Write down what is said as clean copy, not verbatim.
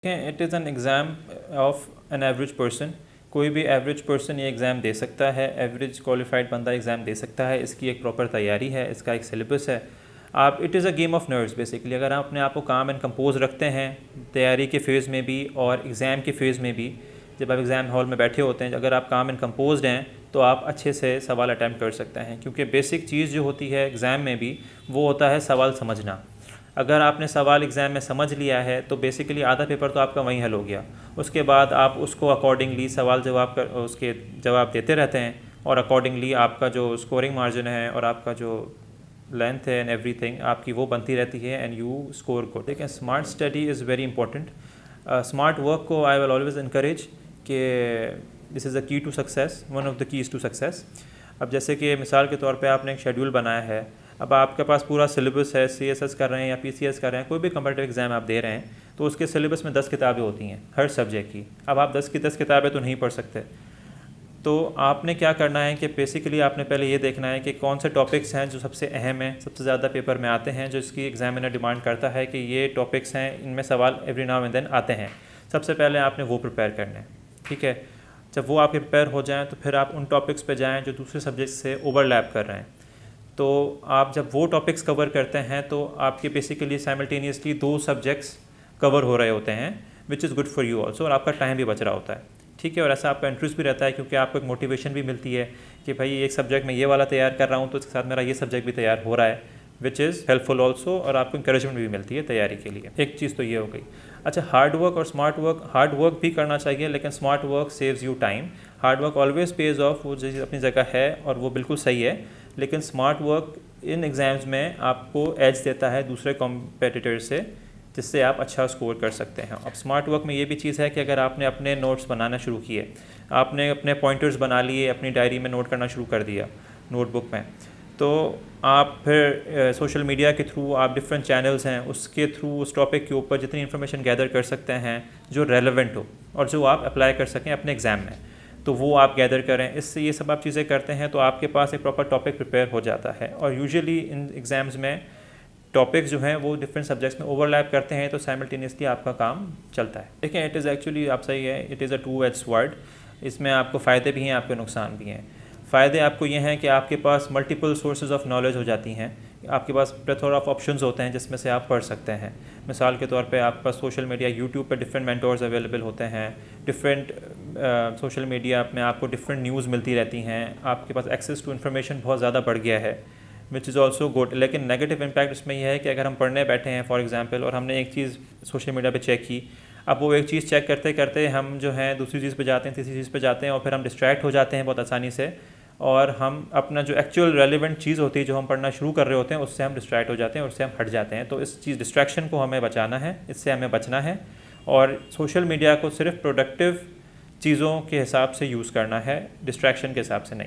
It is an exam of an average person. कोई भी average person ये exam दे सकता है, एवरेज क्वालिफाइड बंदा एग्ज़ाम दे सकता है। इसकी एक प्रॉपर तैयारी है, इसका एक सिलेबस है। आप it is a game of nerves basically. अगर आप अपने आप को काम एंड कंपोज रखते हैं तैयारी के फ़ेज़ में भी और एग्ज़ाम के फ़ेज़ में भी, जब आप एग्ज़ाम हॉल में बैठे होते हैं, अगर आप काम एंड कंपोज्ड हैं तो आप अच्छे से सवाल अटैम्प्ट कर सकते हैं। क्योंकि बेसिक चीज़ जो होती है एग्ज़ाम में भी वो होता है सवाल समझना। अगर आपने सवाल एग्ज़ाम में समझ लिया है तो बेसिकली आधा पेपर तो आपका वहीं हल हो गया। उसके बाद आप उसको अकॉर्डिंगली सवाल जवाब कर उसके जवाब देते रहते हैं और अकॉर्डिंगली आपका जो स्कोरिंग मार्जिन है और आपका जो लेंथ है एंड एवरीथिंग आपकी वो बनती रहती है एंड यू स्कोर गुड। देखिए, smart study is very important. Smart work को आई विल ऑलवेज इनकरेज कि this is the key to success, one of the keys to success. अब जैसे कि मिसाल के तौर पे आपने एक शेड्यूल बनाया है, अब आपके पास पूरा सिलेबस है, CSS कर रहे हैं या PCS कर रहे हैं, कोई भी कम्पिटिटिव एग्ज़ाम आप दे रहे हैं तो उसके सिलेबस में 10 किताबें होती हैं हर सब्जेक्ट की। अब आप 10 की 10 किताबें तो नहीं पढ़ सकते, तो आपने क्या करना है कि बेसिकली आपने पहले ये देखना है कि कौन से टॉपिक्स हैं जो सबसे अहम हैं, सबसे ज़्यादा पेपर में आते हैं, जो इसकी एग्जामिनर डिमांड करता है कि ये टॉपिक्स हैं, इनमें सवाल एवरी नाउ एंड देन आते हैं। सबसे पहले आपने वो प्रिपेयर करना है, ठीक है। जब वो आपके प्रिपेयर हो जाएँ तो फिर आप उन टॉपिक्स पे जाएँ जो दूसरे सब्जेक्ट से ओवरलैप कर रहे हैं। तो आप जब वो टॉपिक्स कवर करते हैं तो आपके बेसिकली साइमल्टेनियसली 2 सब्जेक्ट्स कवर हो रहे होते हैं, which is good for you also, और आपका टाइम भी बच रहा होता है, ठीक है। और ऐसा आपका इंटरेस्ट भी रहता है क्योंकि आपको एक मोटिवेशन भी मिलती है कि भाई एक सब्जेक्ट में ये वाला तैयार कर रहा हूँ तो इसके साथ मेरा ये सब्जेक्ट भी तैयार हो रहा है, विच इज़ हेल्पफुल ऑल्सो, और आपको इंकरेजमेंट भी मिलती है तैयारी के लिए। एक चीज़ तो ये हो गई। अच्छा, हार्ड वर्क और स्मार्ट वर्क। हार्ड वर्क भी करना चाहिए लेकिन smart work saves you time. Hard work always page of, वो चीज़ अपनी जगह है और वो बिल्कुल सही है, लेकिन स्मार्ट वर्क इन एग्ज़ाम्स में आपको एज देता है दूसरे कॉम्पिटिटर से, जिससे आप अच्छा स्कोर कर सकते हैं। अब स्मार्ट वर्क में ये भी चीज़ है कि अगर आपने अपने नोट्स बनाना शुरू किए, आपने अपने पॉइंटर्स बना लिए, अपनी डायरी में नोट करना शुरू कर दिया नोटबुक में, तो आप फिर सोशल मीडिया के थ्रू, आप डिफरेंट चैनल्स हैं उसके थ्रू उस टॉपिक के ऊपर जितनी इन्फॉर्मेशन गैदर कर सकते हैं जो रेलेवेंट हो और जो आप अप्लाई कर सकें अपने एग्ज़ाम में, तो वो आप गैदर करें। इससे ये सब आप चीज़ें करते हैं तो आपके पास एक प्रॉपर टॉपिक प्रिपेयर हो जाता है। और यूजुअली इन एग्ज़ाम्स में टॉपिक्स जो हैं वो डिफरेंट सब्जेक्ट्स में ओवरलैप करते हैं, तो साइमल्टेनियसली आपका काम चलता है। देखिए, इट इज़ एक्चुअली, आप सही है, it is a two edge word. इसमें आपको फ़ायदे भी हैं, आपके नुकसान भी हैं। फ़ायदे आपको ये हैं कि आपके पास मल्टीपल सोर्सेज ऑफ नॉलेज हो जाती हैं, आपके पास प्लेथोरा ऑफ ऑप्शंस होते हैं जिसमें से आप पढ़ सकते हैं। मिसाल के तौर पे आपके पास सोशल मीडिया, यूट्यूब पे डिफरेंट मेंटोर्स अवेलेबल होते हैं, डिफरेंट सोशल मीडिया में आपको डिफरेंट न्यूज़ मिलती रहती हैं, आपके पास एक्सेस टू इन्फॉर्मेशन बहुत ज़्यादा बढ़ गया है, विच इज़ ऑल्सो गुड। लेकिन नेगेटिव इम्पैक्ट इसमें यह है कि अगर हम पढ़ने बैठे हैं फॉर एग्जांपल और हमने एक चीज़ सोशल मीडिया पे चेक की, अब वो एक चीज़ चेक करते करते हम जो है दूसरी चीज़ पे जाते हैं, तीसरी चीज़ पे जाते हैं और फिर हम डिस्ट्रैक्ट हो जाते हैं बहुत आसानी से, और हम अपना जो एक्चुअल रेलिवेंट चीज़ होती है जो हम पढ़ना शुरू कर रहे होते हैं उससे हम डिस्ट्रैक्ट हो जाते हैं, उससे हम हट जाते हैं। तो इस चीज़ डिस्ट्रैक्शन को हमें बचाना है, इससे हमें बचना है, और सोशल मीडिया को सिर्फ प्रोडक्टिव चीज़ों के हिसाब से यूज़ करना है, डिस्ट्रैक्शन के हिसाब से नहीं।